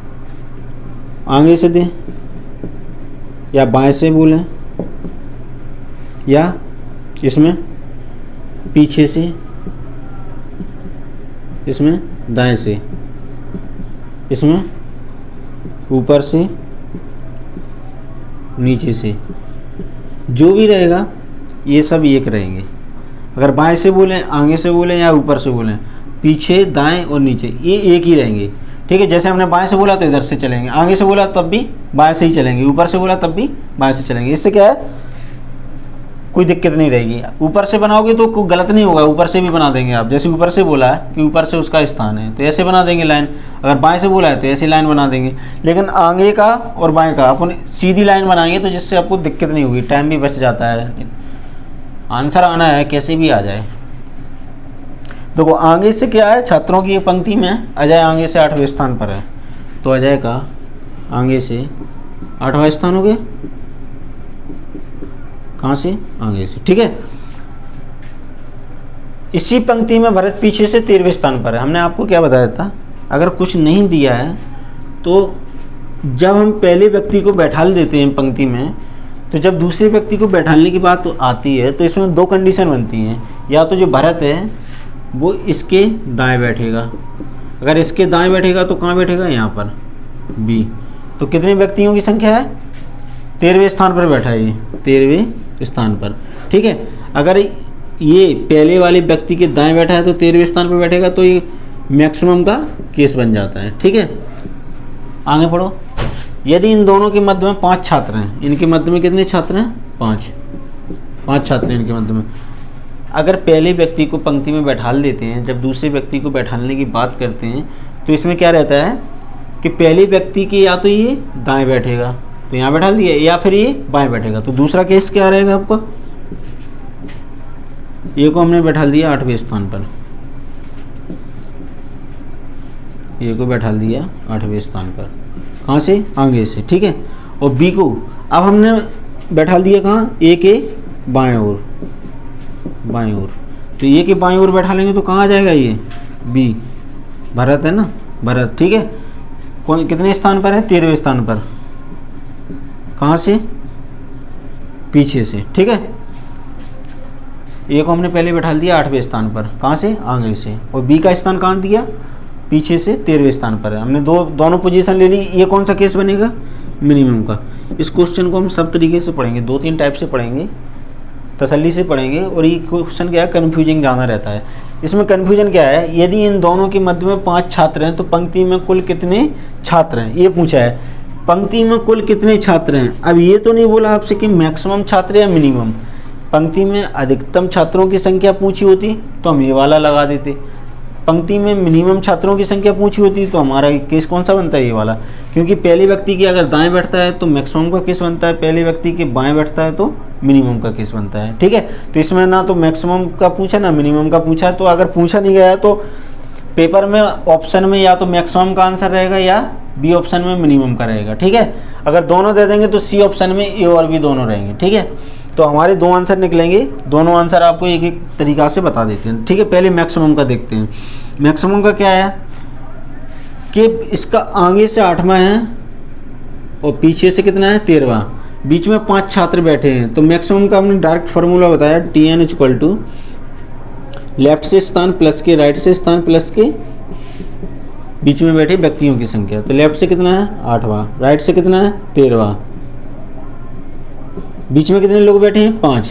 आगे से दें या बाएं से बोलें या इसमें पीछे से, इसमें दाएं से, इसमें ऊपर से, नीचे से, जो भी रहेगा ये सब एक रहेंगे। अगर बाएं से बोलें, आगे से बोलें या ऊपर से बोलें, पीछे, दाएं और नीचे, ये एक ही रहेंगे, ठीक है। जैसे हमने बाएं से बोला तो इधर से चलेंगे, आगे से बोला तब भी बाएं से ही चलेंगे, ऊपर से बोला तब भी बाएं से चलेंगे। इससे क्या है, कोई दिक्कत नहीं रहेगी। ऊपर से बनाओगे तो कोई गलत नहीं होगा, ऊपर से भी बना देंगे आप। जैसे ऊपर से बोला है कि ऊपर से उसका स्थान है, तो ऐसे बना देंगे लाइन। अगर बाएं से बोला है तो ऐसी लाइन बना देंगे। लेकिन आगे का और बाएं का अपन सीधी लाइन बनाएंगे, तो जिससे आपको दिक्कत नहीं होगी, टाइम भी बच जाता है। आंसर आना है कैसे भी आ जाए। देखो आगे से क्या है, छात्रों की पंक्ति में अजय आगे से 8वें स्थान पर है, तो अजय का आगे से 8वां स्थान हो गया। कहाँ से, आगे से, ठीक है। इसी पंक्ति में भरत पीछे से 13वें स्थान पर है। हमने आपको क्या बताया था, अगर कुछ नहीं दिया है तो जब हम पहले व्यक्ति को बैठाल देते हैं पंक्ति में, तो जब दूसरे व्यक्ति को बैठालने की बात आती है तो इसमें दो कंडीशन बनती हैं। या तो जो भरत है वो इसके दाएं बैठेगा, अगर इसके दाएं बैठेगा तो कहाँ बैठेगा, यहाँ पर बी। तो कितने व्यक्तियों की संख्या है, 13वें स्थान पर बैठा है ये, 13वें स्थान पर। ठीक है, अगर ये पहले वाले व्यक्ति के दाएं बैठा है तो 13वें स्थान पर बैठेगा, तो ये मैक्सिमम का केस बन जाता है। ठीक है, आगे पढ़ो। यदि इन दोनों के मध्य में 5 छात्र हैं, इनके मध्य में कितने छात्र हैं, 5 छात्र हैं इनके मध्य में। अगर पहले व्यक्ति को पंक्ति में बैठाल देते हैं, जब दूसरे व्यक्ति को बैठालने की बात करते हैं तो इसमें क्या रहता है कि पहले व्यक्ति के या तो ये दाएं बैठेगा, तो यहाँ बैठाल दिया, या फिर ये बाएं बैठेगा। तो दूसरा केस क्या रहेगा आपका, ये को हमने बैठाल दिया 8वें स्थान पर, ये को बैठाल दिया 8वें स्थान पर, कहाँ से, आगे से। ठीक है, और बी को अब हमने बैठाल दिया कहाँ, ए के बाएं ओर, तो ए के बाएं ओर बैठा लेंगे तो कहाँ आ जाएगा, ये बी, भरत है ना, भरत। ठीक है, कौन कितने स्थान पर है, 13वें स्थान पर, कहाँ से, पीछे से। ठीक है, ए को हमने पहले बैठा दिया 8वें स्थान पर, कहाँ से, आगे से, और बी का स्थान कहाँ दिया, पीछे से 13वें स्थान पर है। हमने दोनों पोजीशन ले ली। ये कौन सा केस बनेगा, मिनिमम का। इस क्वेश्चन को हम सब तरीके से पढ़ेंगे, 2-3 टाइप से पढ़ेंगे, तसल्ली से पढ़ेंगे। और ये क्वेश्चन क्या है, कन्फ्यूजिंग ज़्यादा रहता है। इसमें कन्फ्यूजन क्या है, यदि इन दोनों के मध्य में 5 छात्र हैं तो पंक्ति में कुल कितने छात्र हैं, ये पूछा है। पंक्ति में कुल कितने छात्र हैं, अब ये तो नहीं बोला आपसे कि मैक्सिमम छात्र या मिनिमम। पंक्ति में अधिकतम छात्रों की संख्या पूछी होती तो हम ये वाला लगा देते, पंक्ति में मिनिमम छात्रों की संख्या पूछी होती तो हमारा केस कौन सा बनता है, ये वाला। क्योंकि पहले व्यक्ति के अगर दाएं बैठता है तो मैक्सिमम का केस बनता है, पहले व्यक्ति के बाएं बैठता है तो मिनिमम का केस बनता है। ठीक है, तो इसमें ना तो मैक्सिमम का पूछा ना मिनिमम का पूछा, तो अगर पूछा नहीं गया तो पेपर में ऑप्शन में या तो मैक्सिमम का आंसर रहेगा या बी ऑप्शन में मिनिमम का रहेगा। ठीक है, अगर दोनों दे देंगे तो सी ऑप्शन में ए और बी दोनों रहेंगे। ठीक है, तो हमारे 2 आंसर निकलेंगे, दोनों आंसर आपको एक एक तरीका से बता देते हैं। ठीक है, पहले मैक्सिमम का देखते हैं। मैक्सिमम का क्या है कि इसका आगे से 8वां है और पीछे से कितना है, 13वां, बीच में 5 छात्र बैठे हैं। तो मैक्सिमम का हमने डायरेक्ट फार्मूला बताया, TN = लेफ्ट से स्थान प्लस के राइट से स्थान प्लस के बीच में बैठे व्यक्तियों की संख्या। तो लेफ्ट से कितना है, 8वां, राइट से कितना है, 13वां, बीच में कितने लोग बैठे हैं, 5।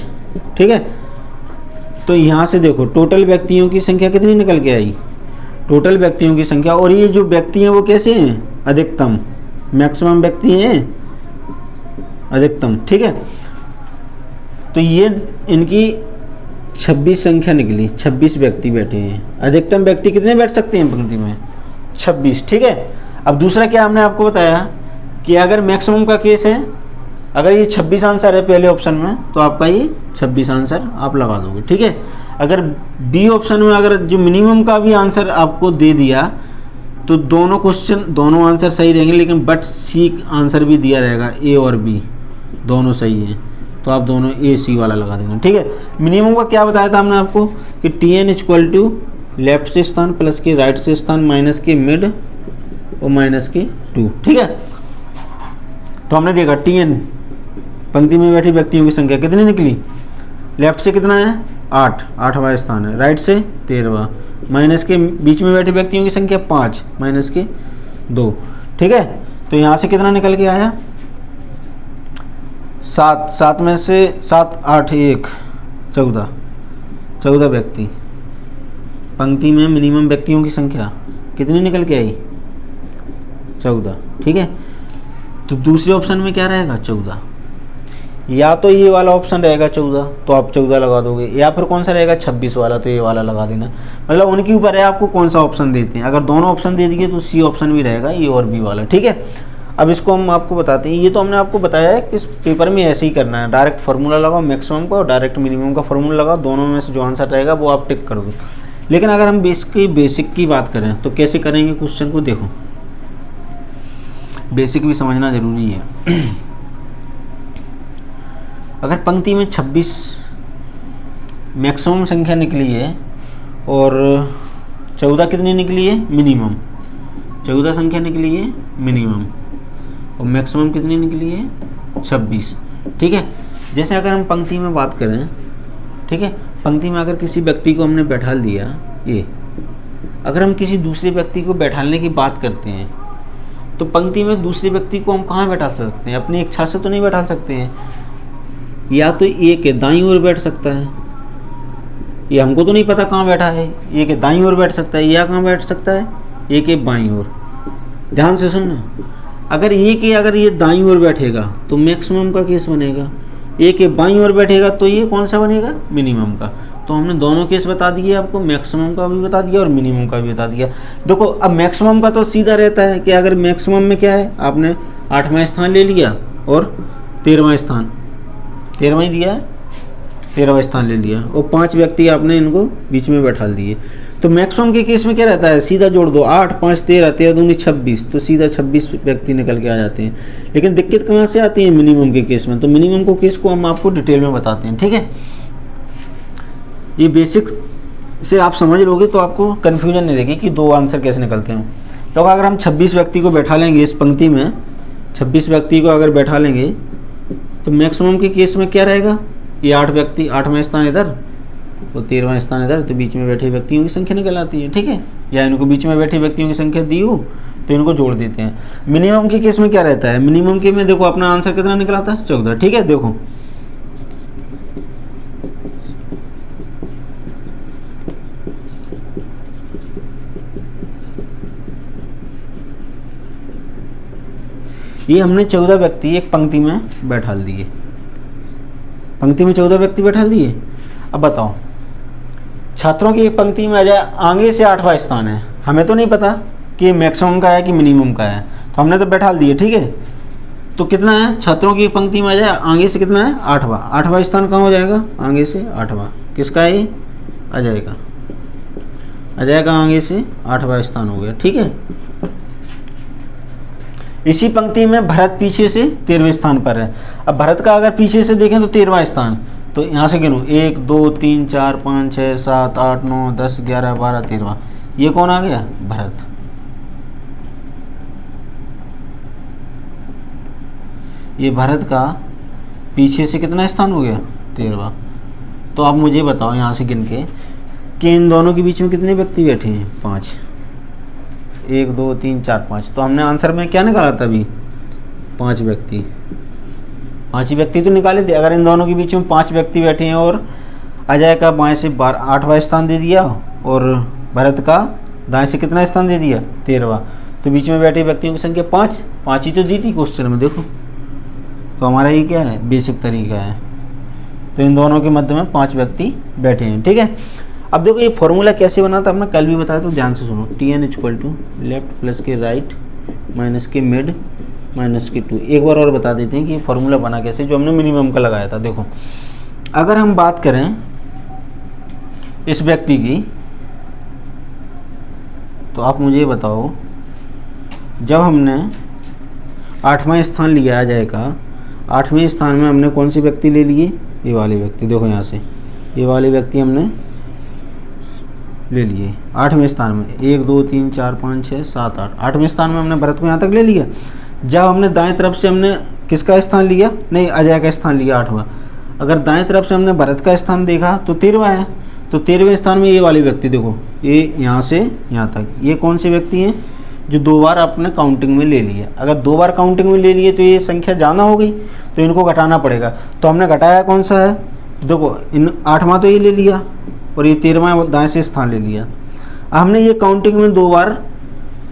ठीक है, तो यहाँ से देखो टोटल व्यक्तियों की संख्या कितनी निकल के आई, टोटल व्यक्तियों की संख्या। और ये जो व्यक्ति हैं वो कैसे हैं, अधिकतम, मैक्सिमम व्यक्ति हैं अधिकतम। ठीक है, तो ये इनकी 26 संख्या निकली, 26 व्यक्ति बैठे हैं। अधिकतम व्यक्ति कितने बैठ सकते हैं पंक्ति में, 26। ठीक है, अब दूसरा क्या हमने आपको बताया कि अगर मैक्सिमम का केस है, अगर ये 26 आंसर है पहले ऑप्शन में तो आपका ये 26 आंसर आप लगा दोगे। ठीक है, अगर बी ऑप्शन में अगर जो मिनिमम का भी आंसर आपको दे दिया तो दोनों आंसर सही रहेंगे, लेकिन बट सी आंसर भी दिया रहेगा, ए और बी दोनों सही हैं, तो आप दोनों ए सी वाला लगा देना। ठीक है, मिनिमम का क्या बताया था हमने आपको कि TN = लेफ्ट से स्थान प्लस के राइट से स्थान माइनस के मिड और माइनस के 2। ठीक है, तो हमने देखा TN पंक्ति में बैठे व्यक्तियों की संख्या कितनी निकली, लेफ्ट से कितना है, 8वां स्थान है, राइट से 13वां, माइनस के बीच में बैठे व्यक्तियों की संख्या 5 माइनस के 2। ठीक है, तो यहाँ से कितना निकल के आया, 7 में से 7 8 1 14 व्यक्ति। पंक्ति में मिनिमम व्यक्तियों की संख्या कितनी निकल के आई, 14। ठीक है, तो दूसरे ऑप्शन में क्या रहेगा, 14। या तो ये वाला ऑप्शन रहेगा 14 तो आप 14 लगा दोगे, या फिर कौन सा रहेगा 26 वाला, तो ये वाला लगा देना। मतलब उनके ऊपर है आपको कौन सा ऑप्शन देते हैं। अगर दोनों ऑप्शन दे दिए तो सी ऑप्शन भी रहेगा, ए और बी वाला। ठीक है, अब इसको हम आपको बताते हैं। ये तो हमने आपको बताया है कि इस पेपर में ऐसे ही करना है, डायरेक्ट फार्मूला लगाओ मैक्सिमम का और डायरेक्ट मिनिमम का फार्मूला लगाओ, दोनों में से जो आंसर रहेगा वो आप टिक करोगे। लेकिन अगर हम बेसिक की बात करें तो कैसे करेंगे क्वेश्चन को, देखो बेसिक भी समझना जरूरी है। अगर पंक्ति में 26 मैक्सिमम संख्या निकली है और 14 कितनी निकली है मिनिमम, 14 संख्या निकली है मिनिमम, और मैक्सिमम कितनी निकली है 26। ठीक है, जैसे अगर हम पंक्ति में बात करें, ठीक है, पंक्ति में अगर किसी व्यक्ति को हमने बैठा दिया, ये अगर हम किसी दूसरे व्यक्ति को बैठाने की बात करते हैं तो पंक्ति में दूसरे व्यक्ति को हम कहाँ बैठा सकते हैं, अपनी इच्छा से तो नहीं बैठा सकते हैं। या तो एक के दाईं ओर बैठ सकता है, ये हमको तो नहीं पता कहाँ बैठा है, एक के दाईं ओर बैठ सकता है, या कहाँ बैठ सकता है, एक के बाईं ओर। ध्यान से सुनना, अगर ये दाईं ओर बैठेगा तो मैक्सिमम का केस बनेगा, एक के बाईं ओर बैठेगा तो ये कौन सा बनेगा मिनिमम का। तो हमने दोनों केस बता दिए आपको, मैक्सिमम का भी बता दिया और मिनिमम का भी बता दिया। देखो अब मैक्सिमम का तो सीधा रहता है कि अगर मैक्सिमम में क्या है, आपने 8वां स्थान ले लिया और 13वां स्थान, 13वां ही दिया है, 13वां स्थान ले लिया और 5 व्यक्ति आपने इनको बीच में बैठा दिए। तो मैक्सिमम के केस में क्या रहता है, सीधा जोड़ दो, 8 5 13, 13 दूनी 26, तो सीधा 26 व्यक्ति निकल के आ जाते हैं। लेकिन दिक्कत कहाँ से आती है, मिनिमम के केस में। तो मिनिमम को केस को हम आपको डिटेल में बताते हैं। ठीक है, ये बेसिक से आप समझ लोगे तो आपको कन्फ्यूजन नहीं रहेगी कि 2 आंसर कैसे निकलते हैं। तो अगर हम 26 व्यक्ति को बैठा लेंगे इस पंक्ति में, 26 व्यक्ति को अगर बैठा लेंगे तो मैक्सिमम के केस में क्या रहेगा, ये 8 व्यक्ति, 8वां स्थान इधर और 13वां स्थान इधर, तो बीच में बैठे व्यक्तियों की संख्या निकल आती है। ठीक है, या इनको बीच में बैठे व्यक्तियों की संख्या दी हो तो इनको जोड़ देते हैं। मिनिमम के केस में क्या रहता है, मिनिमम के में देखो अपना आंसर कितना निकला था 14। ठीक है, देखो ये हमने 14 व्यक्ति एक पंक्ति में बैठा दिए, पंक्ति में 14 व्यक्ति बैठा दिए। अब बताओ, छात्रों की एक पंक्ति में आ जाए आगे से 8वां स्थान है, हमें तो नहीं पता कि मैक्सिमम का है कि मिनिमम का है, तो हमने तो बैठा दिए। ठीक है, तो कितना है, छात्रों की एक पंक्ति में आ जाए आगे से कितना है 8वां, 8वां स्थान कहाँ हो जाएगा, आगे से 8वां, किसका है ये, अजय का, अजय का आगे से 8वां स्थान हो गया। ठीक है, इसी पंक्ति में भरत पीछे से 13वें स्थान पर है। अब भरत का अगर पीछे से देखें तो 13वां स्थान, तो यहाँ से गिनो 1 2 3 4 5 6 7 8 9 10 11 12 13वां, ये कौन आ गया, भरत। ये भरत का पीछे से कितना स्थान हो गया, 13वां। तो आप मुझे बताओ यहाँ से गिन के कि इन दोनों के बीच में कितने व्यक्ति बैठे हैं, 5, 1 2 3 4 5। तो हमने आंसर में क्या निकाला था अभी, 5 व्यक्ति, 5 ही व्यक्ति तो निकाले थे। अगर इन दोनों के बीच में 5 व्यक्ति बैठे हैं और अजय का बाएं से 8वां स्थान दे दिया और भरत का दाएं से कितना स्थान दे दिया, 13वां, तो बीच में बैठे व्यक्तियों की संख्या 5, 5 ही तो दी थी क्वेश्चन में। देखो तो हमारा ये क्या है, बेसिक तरीका है। तो इन दोनों के मध्य में 5 व्यक्ति बैठे हैं। ठीक है, अब देखो ये फॉर्मूला कैसे बना था, हमने कल भी बताया, तो ध्यान से सुनो। TN = left plus K right minus के मिड माइनस के 2। एक बार और बता देते हैं कि ये फॉर्मूला बना कैसे, जो हमने मिनिमम का लगाया था। देखो अगर हम बात करें इस व्यक्ति की, तो आप मुझे बताओ, जब हमने 8वां स्थान लिया अजय का, 8वें स्थान में हमने कौन से व्यक्ति ले लिए, ये वाले व्यक्ति। देखो यहाँ से ये वाले व्यक्ति हमने ले लिए 8वें स्थान में, 1 2 3 4 5 6 7 8, 8वें स्थान में हमने भरत को यहाँ तक ले लिया। जब हमने दाएं तरफ से हमने किसका स्थान लिया, नहीं अजय का स्थान लिया 8वां। अगर दाएं तरफ से हमने भरत का स्थान देखा तो 13वां है, तो 13वें स्थान में ये वाले व्यक्ति, देखो ये यहाँ से यहाँ तक, ये कौन से व्यक्ति हैं, जो 2 बार आपने काउंटिंग में ले लिया। अगर 2 बार काउंटिंग में ले लिए तो ये संख्या ज़्यादा हो गई, तो इनको घटाना पड़ेगा। तो हमने घटाया कौन सा है, देखो इन 8वां तो ये ले लिया और ये 13वां दाएं से स्थान ले लिया। हमने ये काउंटिंग में 2 बार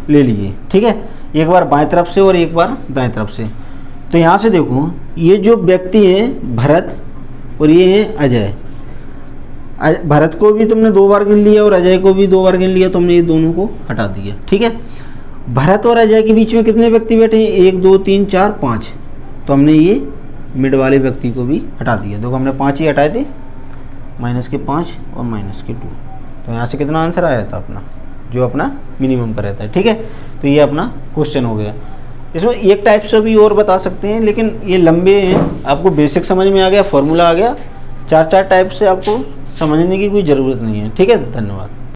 ले लिए। ठीक है, एक बार बाएं तरफ से और एक बार दाएं तरफ से। तो यहाँ से देखो ये जो व्यक्ति है भरत और ये है अजय, भरत को भी तुमने 2 बार गिन लिया और अजय को भी 2 बार गिन लिया, तुमने ये दोनों को हटा दिया। ठीक है, भरत और अजय के बीच में कितने व्यक्ति बैठे हैं, 1 2 3 4 5, तो हमने ये मिड वाले व्यक्ति को भी हटा दिया। देखो हमने 5 ही हटाए थे, माइनस के 5 और माइनस के 2। तो यहाँ से कितना आंसर आया था अपना, जो अपना मिनिमम का रहता है। ठीक है, तो ये अपना क्वेश्चन हो गया। इसमें एक टाइप से भी और बता सकते हैं, लेकिन ये लंबे हैं, आपको बेसिक समझ में आ गया, फॉर्मूला आ गया, 4 टाइप से आपको समझने की कोई ज़रूरत नहीं है। ठीक है, धन्यवाद।